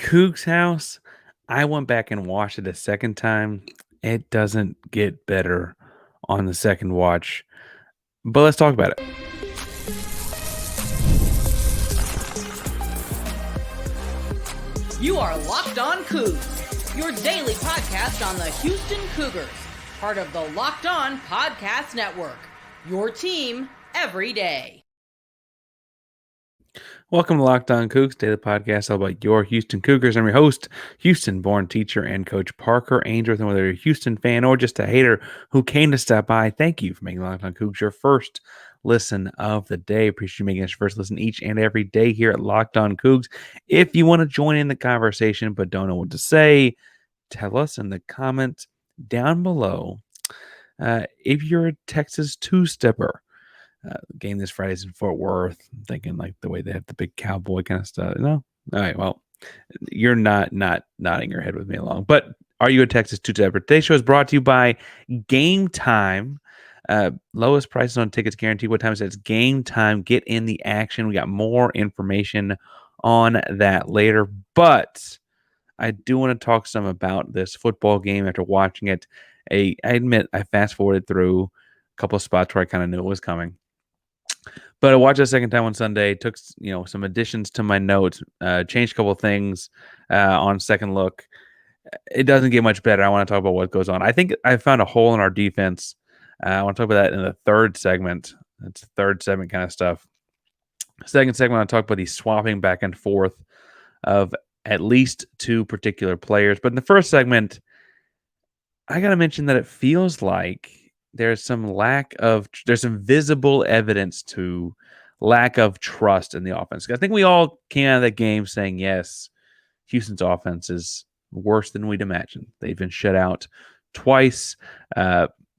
Coogs House, I went back and watched it a second time. It doesn't get better on the second watch, but let's talk about it. You are Locked On Cougs, your daily podcast on the Houston Cougars, part of the Locked On Podcast Network, your team every day. Welcome to Locked On Cougs, daily podcast all about your Houston Cougars. I'm your host, Houston-born teacher and coach Parker Ainsworth. And whether you're a Houston fan or just a hater who came to stop by, thank you for making Locked On Cougs your first listen of the day. Appreciate you making us your first listen each and every day here at Locked On Cougs. If you want to join in the conversation but don't know what to say, tell us in the comments down below. If you're a Texas two-stepper, game this Friday's in Fort Worth. I'm thinking like the way they have the big cowboy kind of stuff. No? All right. Well, you're not nodding your head with me along. But are you a Texas two-stepper? Today's show is brought to you by Game Time. Lowest prices on tickets guaranteed. What time is it? It's Game Time. Get in the action. We got more information on that later. But I do want to talk some about this football game after watching it. I admit I fast-forwarded through a couple of spots where I kind of knew it was coming. But I watched it a second time on Sunday, took some additions to my notes, changed a couple of things on second look. It doesn't get much better. I want to talk about what goes on. I think I found a hole in our defense. I want to talk about that in the third segment. It's third segment kind of stuff. Second segment, I'll talk about the swapping back and forth of at least two particular players. But in the first segment, I got to mention that it feels like there's some visible evidence to lack of trust in the offense. I think we all came out of that game saying, yes, Houston's offense is worse than we'd imagined. They've been shut out twice,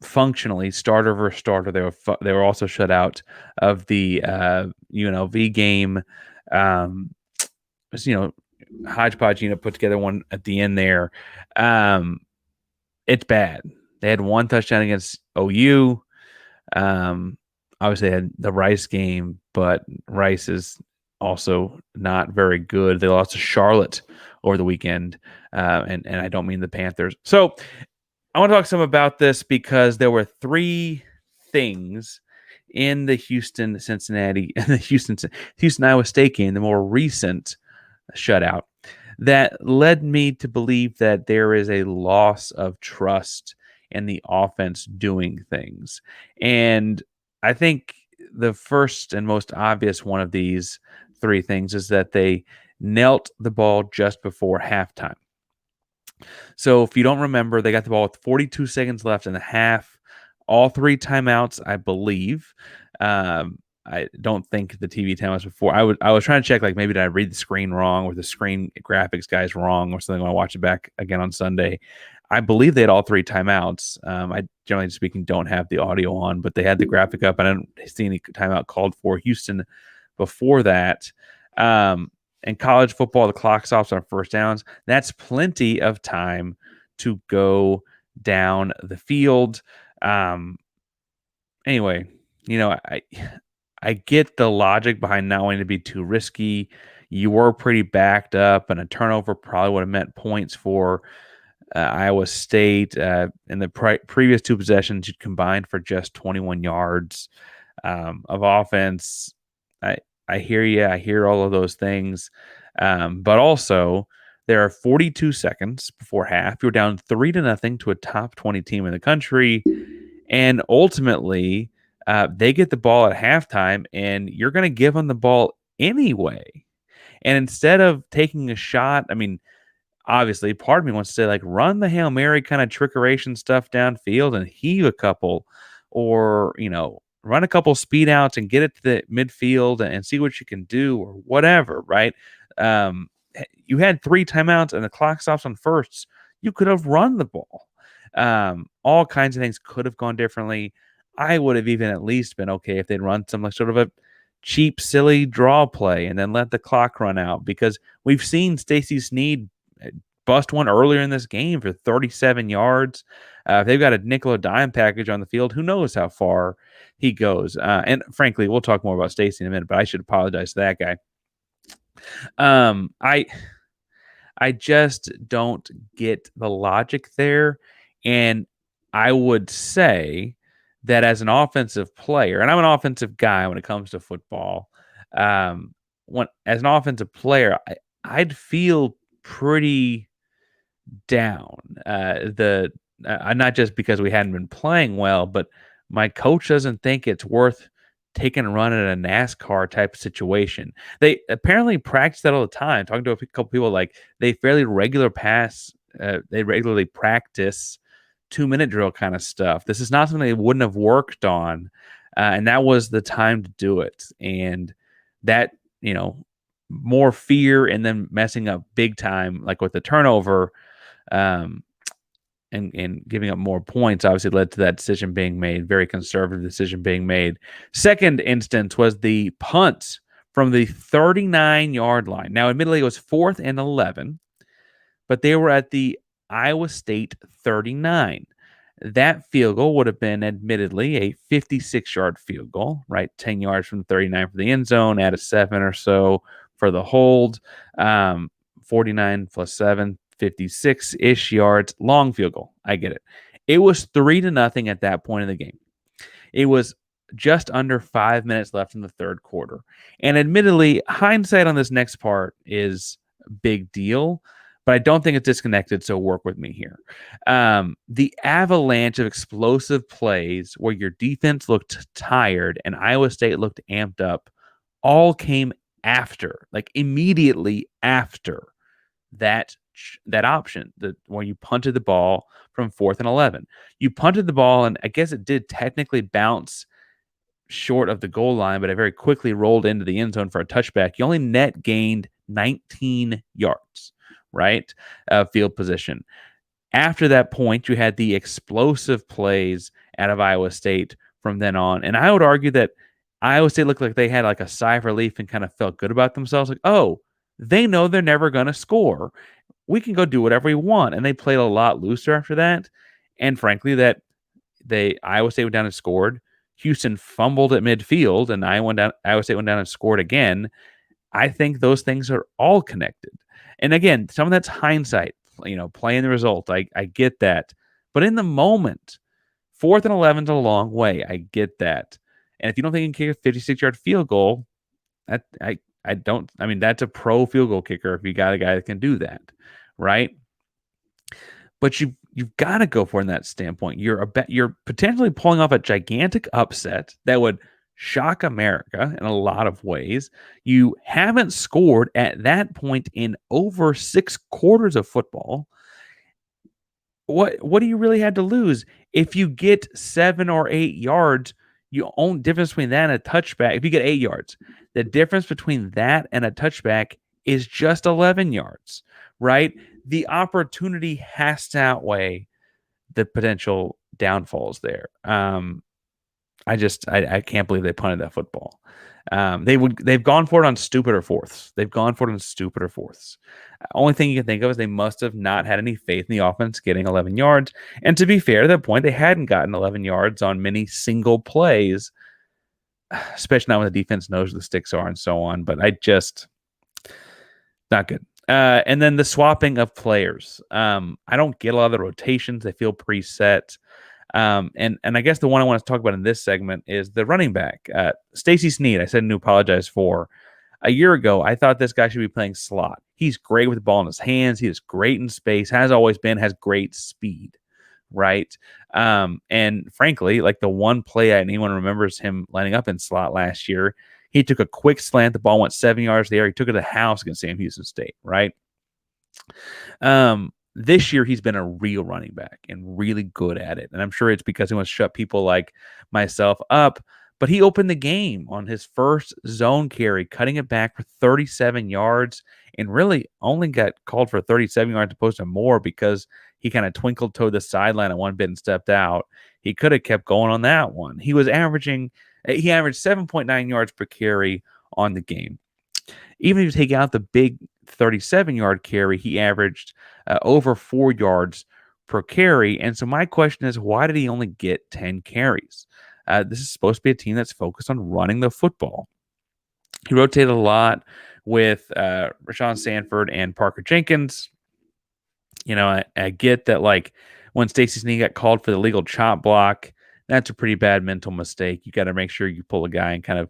functionally, starter versus starter. They were also shut out of the UNLV game. Hodgepodge, put together one at the end there. It's bad. They had one touchdown against OU. Obviously, they had the Rice game, but Rice is also not very good. They lost to Charlotte over the weekend, and I don't mean the Panthers. So I want to talk some about this because there were three things in the Houston-Cincinnati and the Houston-Iowa State game, the more recent shutout, that led me to believe that there is a loss of trust in the offense doing things. And I think the first and most obvious one of these three things is that they knelt the ball just before halftime. So if you don't remember, they got the ball with 42 seconds left in the half. All three timeouts, I believe. I don't think the TV timeouts before. I was trying to check, like, maybe did I read the screen wrong or the screen graphics guys wrong or something when I watch it back again on Sunday. I believe they had all three timeouts. I generally speaking don't have the audio on, but they had the graphic up. I didn't see any timeout called for Houston before that. In college football, the clock stops on first downs. That's plenty of time to go down the field. Anyway, I get the logic behind not wanting to be too risky. You were pretty backed up, and a turnover probably would have meant points for Iowa State. In the previous two possessions, you'd combined for just 21 yards of offense. I hear you. I hear all of those things. But also, there are 42 seconds before half. You're down 3-0 to a top 20 team in the country. And ultimately, they get the ball at halftime, and you're going to give them the ball anyway. And instead of taking a shot, I mean, obviously, part of me wants to say, like, run the Hail Mary kind of trickeration stuff downfield and heave a couple, or, run a couple speed outs and get it to the midfield and see what you can do or whatever, right? You had three timeouts and the clock stops on firsts. You could have run the ball. All kinds of things could have gone differently. I would have even at least been okay if they'd run some like sort of a cheap, silly draw play and then let the clock run out, because we've seen Stacey Sneed bust one earlier in this game for 37 yards. If they've got a nickel or dime package on the field, who knows how far he goes. And frankly, we'll talk more about Stacey in a minute, but I should apologize to that guy. I I just don't get the logic there. And I would say that as an offensive player, and I'm an offensive guy when it comes to football, when as an offensive player, I'd feel pretty down. Not just because we hadn't been playing well, but my coach doesn't think it's worth taking a run at a NASCAR type of situation. They apparently practice that all the time. Talking to a couple people, like they they regularly practice 2 minute drill kind of stuff. This is not something they wouldn't have worked on, and that was the time to do it. And that more fear and then messing up big time, like with the turnover um, and giving up more points obviously led to that decision being made, very conservative decision being made. Second instance was the punt from the 39-yard line. Now, admittedly, it was 4th and 11, but they were at the Iowa State 39. That field goal would have been admittedly a 56-yard field goal, right? 10 yards from 39 for the end zone, add a 7 or so for the hold. 49 plus 7, 56-ish yards, long field goal. I get it. It was 3-0 at that point in the game. It was just under 5 minutes left in the third quarter. And admittedly, hindsight on this next part is a big deal, but I don't think it's disconnected, so work with me here. The avalanche of explosive plays where your defense looked tired and Iowa State looked amped up all came after, like immediately after that option, where you punted the ball from 4th and 11. You punted the ball, and I guess it did technically bounce short of the goal line, but it very quickly rolled into the end zone for a touchback. You only net gained 19 yards, right? Field position. After that point, you had the explosive plays out of Iowa State from then on. And I would argue that Iowa State looked like they had like a sigh of relief and kind of felt good about themselves. Like, oh, they know they're never going to score. We can go do whatever we want. And they played a lot looser after that. And frankly, Iowa State went down and scored. Houston fumbled at midfield, and Iowa State went down and scored again. I think those things are all connected. And again, some of that's hindsight, playing the result. I get that. But in the moment, 4th and 11 is a long way. I get that. And if you don't think you can kick a 56-yard field goal, that's a pro field goal kicker if you got a guy that can do that, right? But you've got to go for it in that standpoint. You're potentially pulling off a gigantic upset that would shock America in a lot of ways. You haven't scored at that point in over 6 quarters of football. What do you really have to lose? If you get 7 or 8 yards, you own difference between that and a touchback. If you get 8 yards, the difference between that and a touchback is just 11 yards, right? The opportunity has to outweigh the potential downfalls there. I can't believe they punted that football. They've gone for it on stupider fourths. Only thing you can think of is they must have not had any faith in the offense getting 11 yards. And to be fair, at that point, they hadn't gotten 11 yards on many single plays, especially not when the defense knows where the sticks are and so on. But not good. And then the swapping of players. I don't get a lot of the rotations. They feel preset. And I guess the one I want to talk about in this segment is the running back, Stacey Sneed. I said to apologize for. A year ago, I thought this guy should be playing slot. He's great with the ball in his hands. He is great in space, has always been, has great speed, right? And frankly, like the one play anyone remembers him lining up in slot last year, he took a quick slant. The ball went 7 yards there. He took it to the house against Sam Houston State, right? This year, he's been a real running back and really good at it. And I'm sure it's because he wants to shut people like myself up. But he opened the game on his first zone carry, cutting it back for 37 yards, and really only got called for 37 yards opposed to more because he kind of twinkled toward the sideline at one bit and stepped out. He could have kept going on that one. He averaged 7.9 yards per carry on the game. Even if you take out the big 37-yard carry, he averaged over 4 yards per carry. And so my question is, why did he only get 10 carries? This is supposed to be a team that's focused on running the football. He rotated a lot with Rashawn Sanford and Parker Jenkins. I get that, like, when Stacey Sneed got called for the legal chop block, that's a pretty bad mental mistake. You got to make sure you pull a guy and kind of,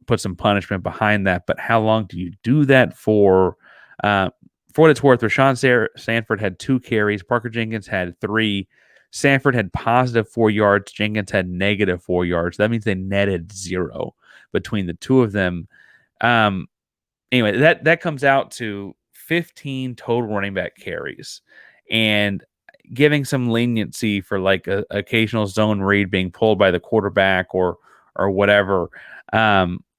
put some punishment behind that. But how long do you do that for? For what it's worth, Rashawn Sanford had 2 carries. Parker Jenkins had 3. Sanford had positive 4 yards. Jenkins had negative 4 yards. That means they netted 0 between the two of them. Anyway, that comes out to 15 total running back carries, and giving some leniency for like a occasional zone read being pulled by the quarterback or whatever.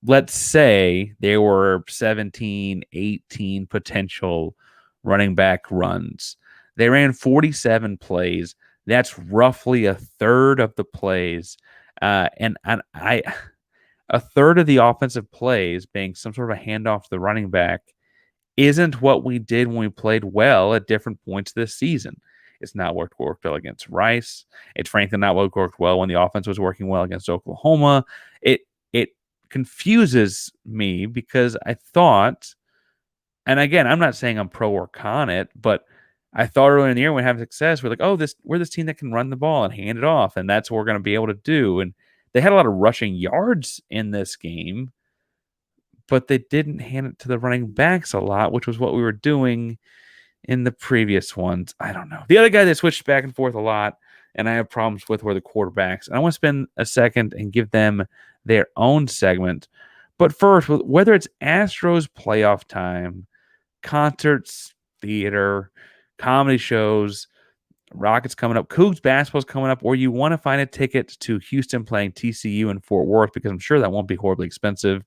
Let's say there were 17, 18 potential running back runs. They ran 47 plays. That's roughly a third of the plays. And I a third of the offensive plays being some sort of a handoff to the running back isn't what we did when we played well at different points this season. It's not what worked well against Rice. It's frankly not what worked well when the offense was working well against Oklahoma. It confuses me because I thought, and again, I'm not saying I'm pro or con it, but I thought earlier in the year when we have success, we're like, oh, we're this team that can run the ball and hand it off, and that's what we're going to be able to do. And they had a lot of rushing yards in this game, but they didn't hand it to the running backs a lot, which was what we were doing in the previous ones. I don't know. The other guy that switched back and forth a lot, and I have problems with, were the quarterbacks. And I want to spend a second and give them their own segment. But first, whether it's Astros playoff time, concerts, theater, comedy shows, Rockets coming up, Coogs basketball's coming up, or you want to find a ticket to Houston playing TCU in Fort Worth, because I'm sure that won't be horribly expensive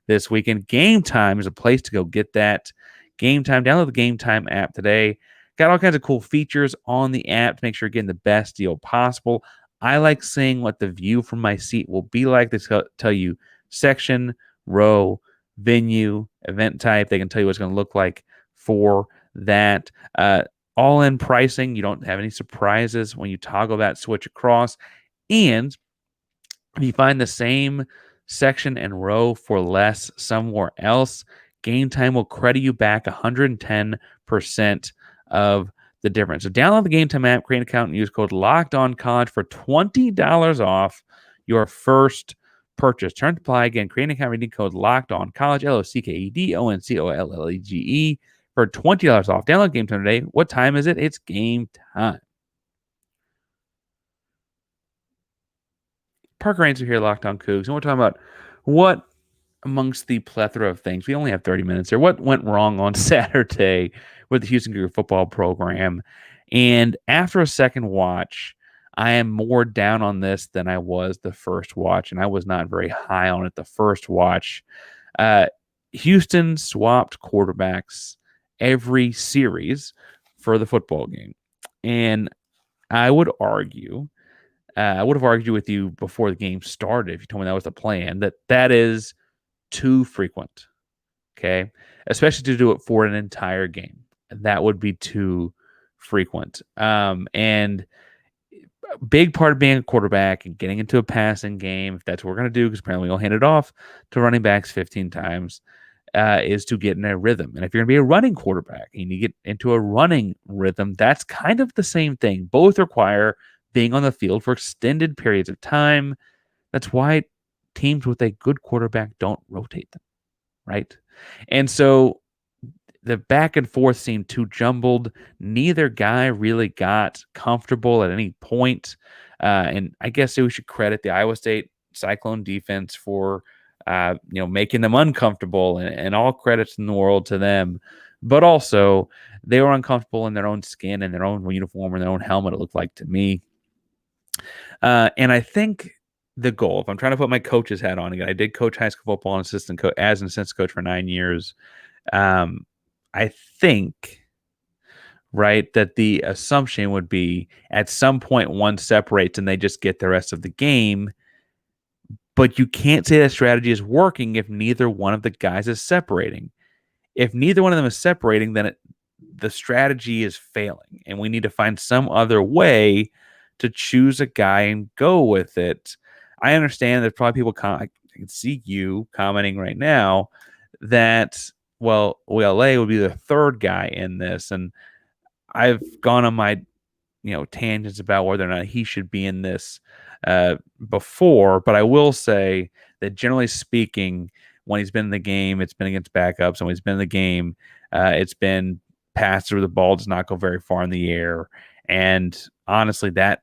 this weekend. Game Time is a place to go get that. Game Time, download the Game Time app today. Got all kinds of cool features on the app to make sure you're getting the best deal possible. I like seeing what the view from my seat will be like. They tell you section, row, venue, event type. They can tell you what it's going to look like for that. All-in pricing. You don't have any surprises when you toggle that switch across. And if you find the same section and row for less somewhere else, Game Time will credit you back 110% of the difference. So download the Game Time app, create an account, and use code LOCKEDONCollege for $20 off your first purchase. Turn to apply again. Create an account, redeem code LOCKEDONCollege, LOCKEDONCOLLEGE, for $20 off. Download Game Time today. What time is it? It's game time. Parker Ainsworth here, Locked On Cougs, and we're talking about what, amongst the plethora of things, we only have 30 minutes here, what went wrong on Saturday with the Houston Cougar football program. And after a second watch, I am more down on this than I was the first watch, and I was not very high on it the first watch. Houston swapped quarterbacks every series for the football game. And I would argue, I would have argued with you before the game started if you told me that was the plan, that is too frequent. Okay. Especially to do it for an entire game. That would be too frequent. And a big part of being a quarterback and getting into a passing game, if that's what we're going to do, because apparently we'll hand it off to running backs 15 times, is to get in a rhythm. And if you're going to be a running quarterback and you get into a running rhythm, that's kind of the same thing. Both require being on the field for extended periods of time. That's why teams with a good quarterback don't rotate them, right? And so the back and forth seemed too jumbled. Neither guy really got comfortable at any point. And I guess we should credit the Iowa State Cyclone defense for making them uncomfortable, and all credits in the world to them. But also, they were uncomfortable in their own skin and their own uniform and their own helmet, it looked like to me. And I think the goal, if I'm trying to put my coach's hat on again, I did coach high school football and as an assistant coach for 9 years. I think, right, that the assumption would be at some point one separates and they just get the rest of the game. But you can't say that strategy is working if neither one of the guys is separating. If neither one of them is separating, then the strategy is failing, and we need to find some other way to choose a guy and go with it. I understand there's probably people, I can see you commenting right now, that, well, OLA would be the third guy in this. And I've gone on my tangents about whether or not he should be in this before, but I will say that generally speaking, when he's been in the game, it's been against backups. And when he's been in the game, it's been passes where the ball does not go very far in the air. And honestly, that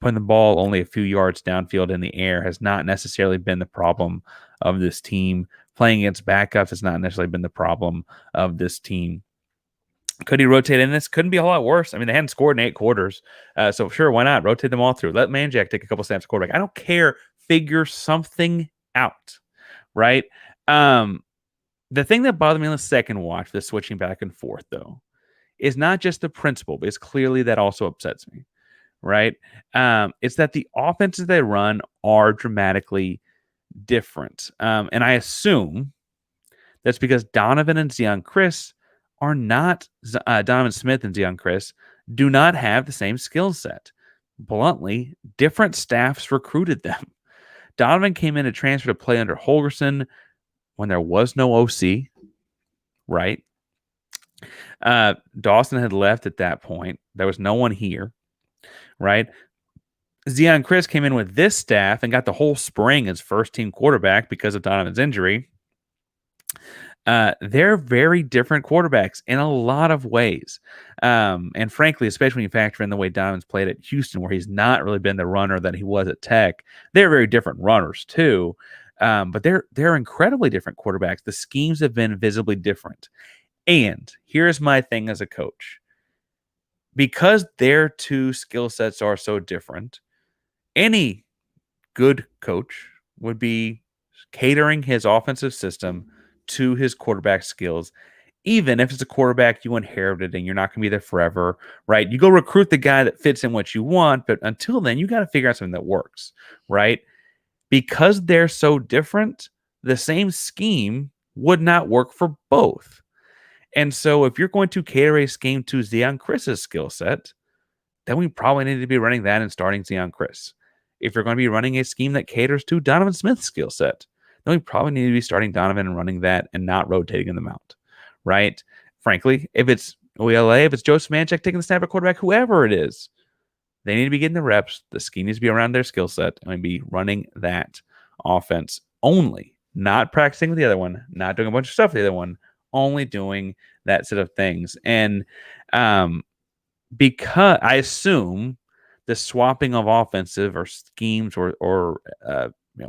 putting the ball only a few yards downfield in the air has not necessarily been the problem of this team. Playing against backups has not necessarily been the problem of this team. Could he rotate in this? Couldn't be a whole lot worse. I mean, they hadn't scored in 8 quarters. So sure, why not? Rotate them all through. Let Manjack take a couple snaps quarterback. I don't care. Figure something out, right? The thing that bothered me on the second watch, the switching back and forth, though, is not just the principle, because clearly that also upsets me, right? It's that the offenses they run are dramatically different. And I assume that's because Donovan and Zeon Chris are not Donovan Smith and Zeon Chris do not have the same skill set. Bluntly, different staffs recruited them. Donovan came in to transfer to play under Holgerson when there was no OC, right? Dawson had left at that point. There was no one here, right? Zeon Chris came in with this staff and got the whole spring as first team quarterback because of Donovan's injury. They're very different quarterbacks in a lot of ways. And frankly, especially when you factor in the way Donovan's played at Houston, where he's not really been the runner that he was at Tech, they're very different runners too. But they're incredibly different quarterbacks. The schemes have been visibly different. And here's my thing as a coach. Because their two skill sets are so different, any good coach would be catering his offensive system to his quarterback skills, even if it's a quarterback you inherited and you're not going to be there forever, right? You go recruit the guy that fits in what you want, but until then, you got to figure out something that works, right? Because they're so different, the same scheme would not work for both. And so if you're going to cater a scheme to Zeon Chris's skill set, then we probably need to be running that and starting Zeon Chris. If you're going to be running a scheme that caters to Donovan Smith's skill set, then we probably need to be starting Donovan and running that and not rotating them out, right? Frankly, if it's OELA, if it's Joseph Manchek taking the snap at quarterback, whoever it is, they need to be getting the reps. The scheme needs to be around their skill set and be running that offense only, not practicing with the other one, not doing a bunch of stuff with the other one, only doing that set of things. And because I assume the swapping of offensive or schemes or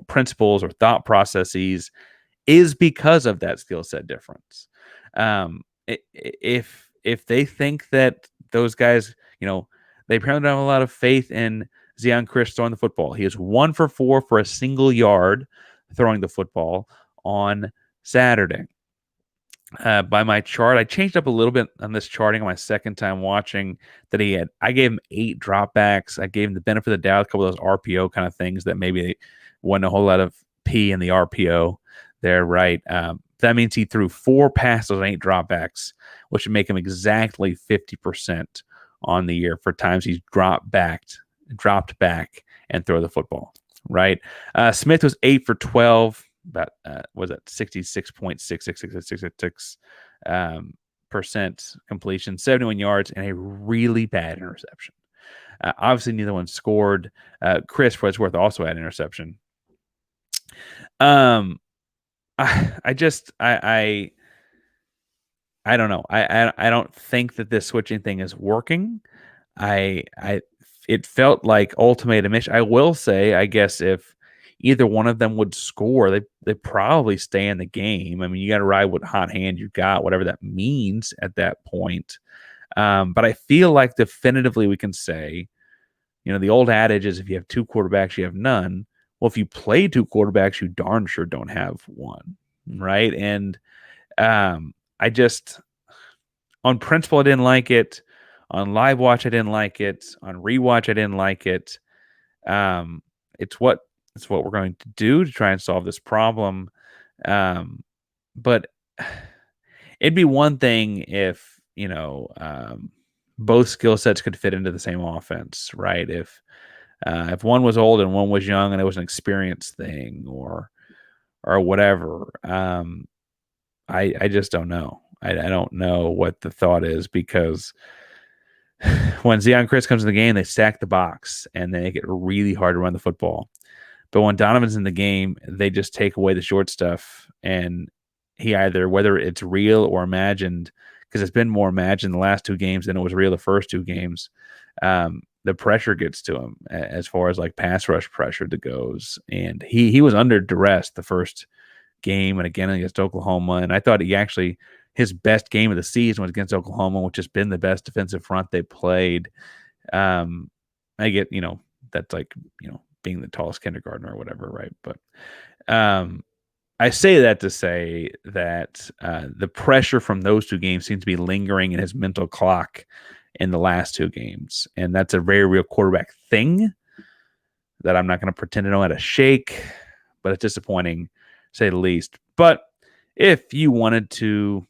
principles or thought processes is because of that skill set difference. If they think that those guys, they apparently don't have a lot of faith in Zeon Chris throwing the football. He is 1 for 4 for a single yard throwing the football on Saturday. By my chart, I changed up a little bit on this charting on my second time watching that I gave him 8 dropbacks. I gave him the benefit of the doubt, a couple of those RPO kind of things that maybe wasn't a whole lot of P in the RPO there, right? That means he threw 4 passes and 8 dropbacks, which would make him exactly 50% on the year for times he's dropped back and throw the football, right? Smith was 8 for 12. About was it 66.6666 percent completion, 71 yards, and a really bad interception. Obviously, neither one scored. Chris, for what it's worth, also had an interception. I don't know. I don't think that this switching thing is working. It felt like ultimatum-ish. I will say, I guess if either one of them would score, they probably stay in the game. I mean, you got to ride what hot hand you got, whatever that means at that point. But I feel like definitively we can say, the old adage is if you have 2 quarterbacks, you have none. Well, if you play 2 quarterbacks, you darn sure don't have one, right? And I just, on principle, I didn't like it. On live watch, I didn't like it. On rewatch, I didn't like it. It's what we're going to do to try and solve this problem. But it'd be one thing if, both skill sets could fit into the same offense, right? If one was old and one was young and it was an experience thing or whatever. I just don't know. I don't know what the thought is because when Zeon Chris comes in the game, they stack the box and they make it really hard to run the football. But when Donovan's in the game, they just take away the short stuff. And he either, whether it's real or imagined, because it's been more imagined the last two games than it was real the first two games, the pressure gets to him as far as like pass rush pressure that goes. And he was under duress the first game and again against Oklahoma. And I thought his best game of the season was against Oklahoma, which has been the best defensive front they played. I get, that's like, being the tallest kindergartner or whatever, right? But I say that to say that the pressure from those two games seems to be lingering in his mental clock in the last two games. And that's a very real quarterback thing that I'm not going to pretend to know how to shake, but it's disappointing, to say the least. But if you wanted to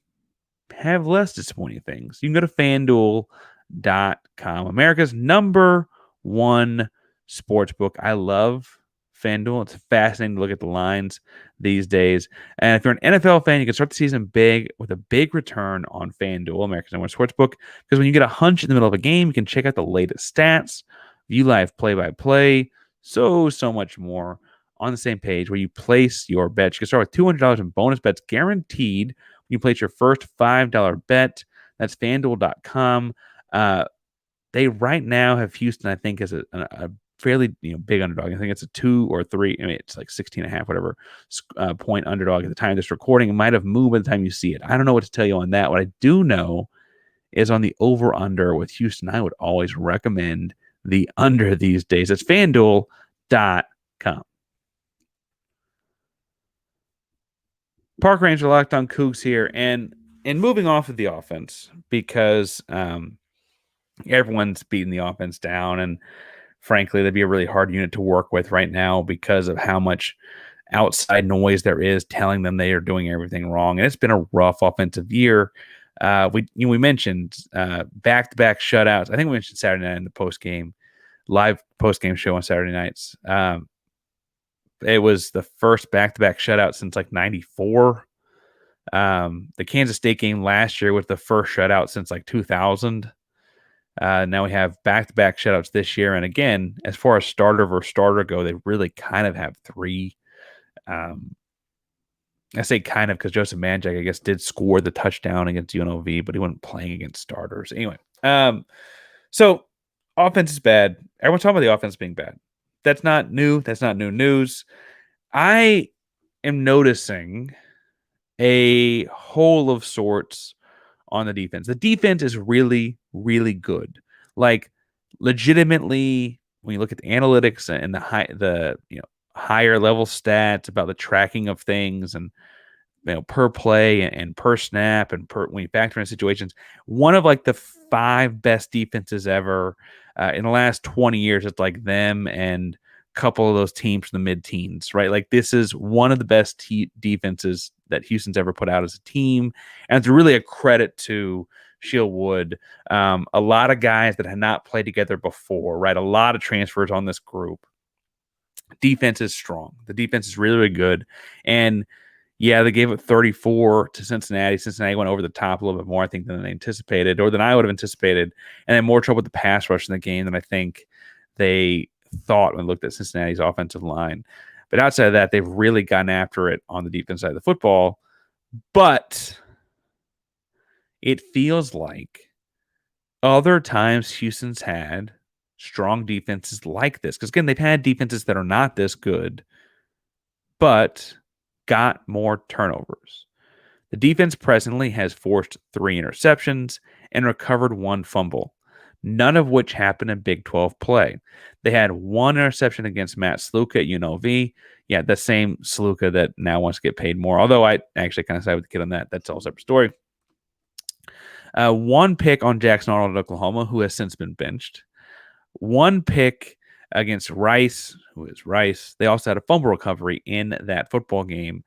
have less disappointing things, you can go to FanDuel.com, America's number one sports book. I love FanDuel. It's fascinating to look at the lines these days. And if you're an NFL fan, you can start the season big with a big return on FanDuel, America's number one sports book. Because when you get a hunch in the middle of a game, you can check out the latest stats, view live play-by-play, so much more on the same page where you place your bets. You can start with $200 in bonus bets guaranteed when you place your first $5 bet. That's FanDuel.com. They right now have Houston, I think, as a fairly big underdog. I think it's a 2 or 3. I mean, it's like 16.5, whatever point underdog at the time of this recording. It might have moved by the time you see it. I don't know what to tell you on that. What I do know is on the over-under with Houston, I would always recommend the under these days. It's FanDuel.com. Park Ranger Locked on Cougs here, and moving off of the offense because everyone's beating the offense down, and frankly, that'd be a really hard unit to work with right now because of how much outside noise there is telling them they are doing everything wrong. And it's been a rough offensive year. We mentioned back-to-back shutouts. I think we mentioned Saturday night in the live post-game show on Saturday nights. It was the first back-to-back shutout since like 94. The Kansas State game last year was the first shutout since like 2000. Now we have back-to-back shutouts this year. And again, as far as starter versus starter go, they really kind of have three. I say kind of because Joseph Manjack, I guess, did score the touchdown against UNLV, but he wasn't playing against starters. Anyway, so offense is bad. Everyone's talking about the offense being bad. That's not new. That's not new news. I am noticing a hole of sorts on the defense. The defense is really, really good. Like legitimately, when you look at the analytics and the higher level stats about the tracking of things and per play and per snap and when you factor in situations, one of like the 5 best defenses ever in the last 20 years. It's like them and a couple of those teams from the mid-teens, right? Like this is one of the best defenses that Houston's ever put out as a team, and it's really a credit to Shield Wood. A lot of guys that had not played together before, right? A lot of transfers on this group. Defense is strong. The defense is really, really good, and yeah, they gave up 34 to Cincinnati. Cincinnati went over the top a little bit more, I think, than they anticipated, or than I would have anticipated, and had more trouble with the pass rush in the game than I think they thought when they looked at Cincinnati's offensive line. But outside of that, they've really gotten after it on the defense side of the football. But it feels like other times Houston's had strong defenses like this. Because, again, they've had defenses that are not this good, but got more turnovers. The defense presently has forced 3 interceptions and recovered 1 fumble, none of which happened in Big 12 play. They had 1 interception against Matt Sluka at UNLV. Yeah, the same Sluka that now wants to get paid more, although I actually kind of side with the kid on that. That's all a separate story. 1 pick on Jackson Arnold at Oklahoma, who has since been benched. 1 pick against Rice, who is Rice. They also had a fumble recovery in that football game.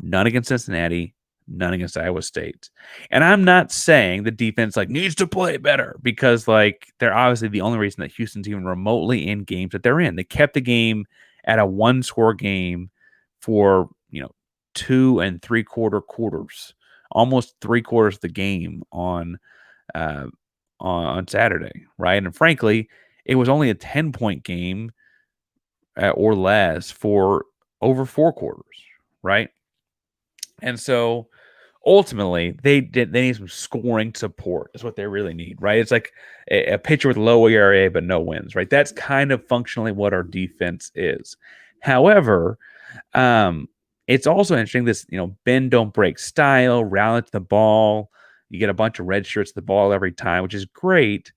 None against Cincinnati, none against Iowa State. And I'm not saying the defense needs to play better because they're obviously the only reason that Houston's even remotely in games that they're in. They kept the game at a 1-score game for 2 3/4 quarters. almost 3/4 of the game uh, on Saturday, right? And frankly, it was only a 10-point game or less for over 4 quarters, right? And so ultimately, they need some scoring support. Is what they really need, right? It's like a pitcher with low ERA but no wins, right? That's kind of functionally what our defense is. However, it's also interesting this bend don't break style, rally to the ball. You get a bunch of red shirts to the ball every time, which is great.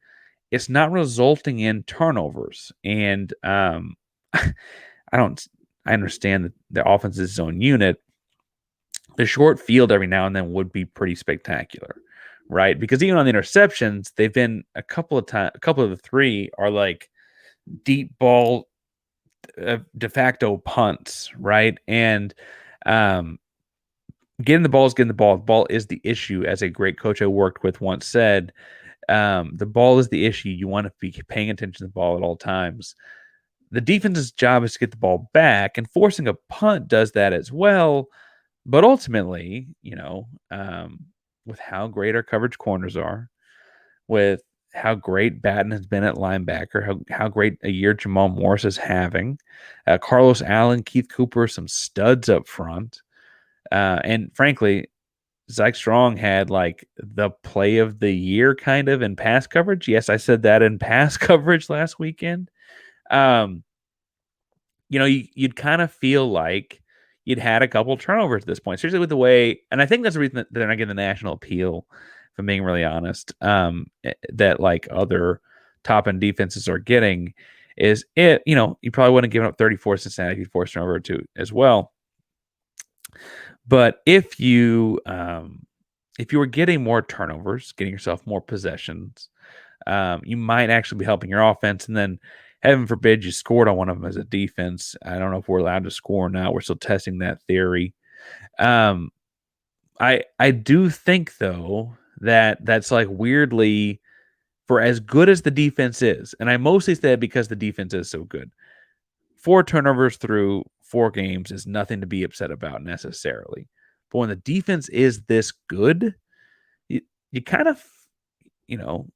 It's not resulting in turnovers, and I don't. I understand that the offense is its own unit. The short field every now and then would be pretty spectacular, right? Because even on the interceptions, they've been a couple of times. A couple of the three are like deep ball, de facto punts, right? And um, getting the ball is getting the ball. The ball is the issue, as a great coach I worked with once said. The ball is the issue. You want to be paying attention to the ball at all times. The defense's job is to get the ball back, and forcing a punt does that as well. But ultimately, with how great our coverage corners are, with how great Batten has been at linebacker, how great a year Jamal Morris is having, Carlos Allen, Keith Cooper, some studs up front, and frankly, Zach Strong had like the play of the year kind of in pass coverage. Yes, I said that in pass coverage last weekend. Um, you'd kind of feel like you'd had a couple turnovers at this point, seriously, with the way, and I think that's the reason that they're not getting the national appeal, if I'm being really honest, that like other top end defenses are getting is you probably wouldn't have given up 34 Cincinnati if you forced turnover two as well. But if you were getting more turnovers, getting yourself more possessions, you might actually be helping your offense. And then, heaven forbid, you scored on one of them as a defense. I don't know if we're allowed to score now. We're still testing that theory. Um, I do think though that that's like weirdly, for as good as the defense is, and I mostly say that because the defense is so good. 4 turnovers through 4 games is nothing to be upset about necessarily. But when the defense is this good, you kind of, you know,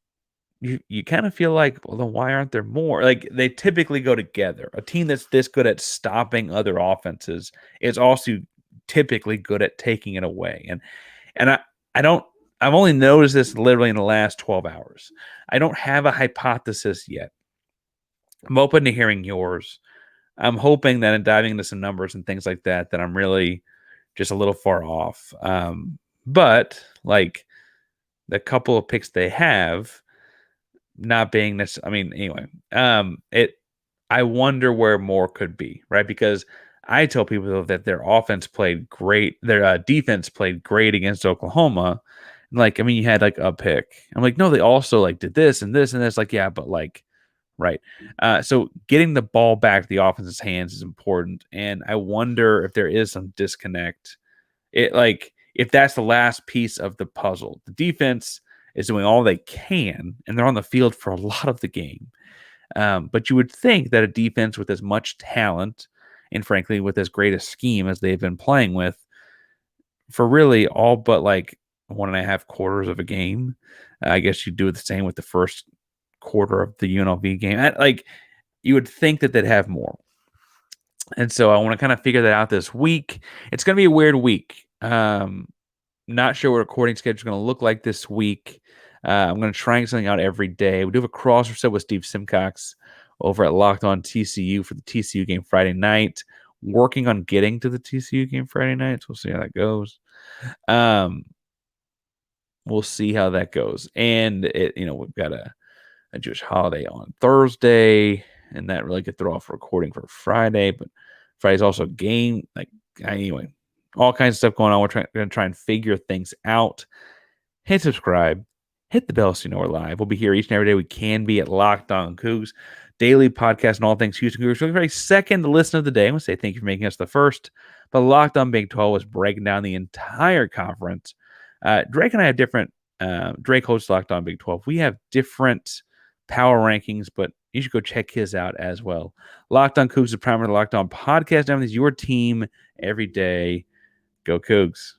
you kind of feel like, well, then why aren't there more? Like they typically go together. A team that's this good at stopping other offenses is also typically good at taking it away. And I don't I've only noticed this literally in the last 12 hours. I don't have a hypothesis yet. I'm open to hearing yours. I'm hoping that in diving into some numbers and things like that, that I'm really just a little far off. But like the couple of picks they have not being this, I mean, anyway, I wonder where more could be, right? Because I tell people that their offense played great, their defense played great against Oklahoma. Like, I mean, you had like a pick. I'm like, no, they also like did this and this and this. Like, yeah, but like, right. So getting the ball back to the offense's hands is important. And I wonder if there is some disconnect. It like if that's the last piece of the puzzle. The defense is doing all they can, and they're on the field for a lot of the game. But you would think that a defense with as much talent and frankly with as great a scheme as they've been playing with for really all but like 1.5 quarters of a game, I guess you do the same with the first quarter of the UNLV game. Like you would think that they'd have more. And so I want to kind of figure that out this week. It's going to be a weird week. Not sure what recording schedule is going to look like this week. I'm going to try something out every day. We do have a crossover set with Steve Simcox over at Locked On TCU for the TCU game Friday night. Working on getting to the TCU game Friday night. So we'll see how that goes. We'll see how that goes. And we've got a Jewish holiday on Thursday, and that really could throw off recording for Friday. But Friday's also a game. Like anyway, all kinds of stuff going on. We're going to try and figure things out. Hit subscribe. Hit the bell so you know we're live. We'll be here each and every day we can be at Locked On Cougs, daily podcast and all things Houston Cougars. For the very second listen of the day, I want to say thank you for making us the first. But Locked On Big 12 was breaking down the entire conference. Drake and I have different. Drake hosts Locked On Big 12. We have different power rankings, but you should go check his out as well. Locked On Cougs is the primary Locked On podcast. Now is your team every day. Go Cougs.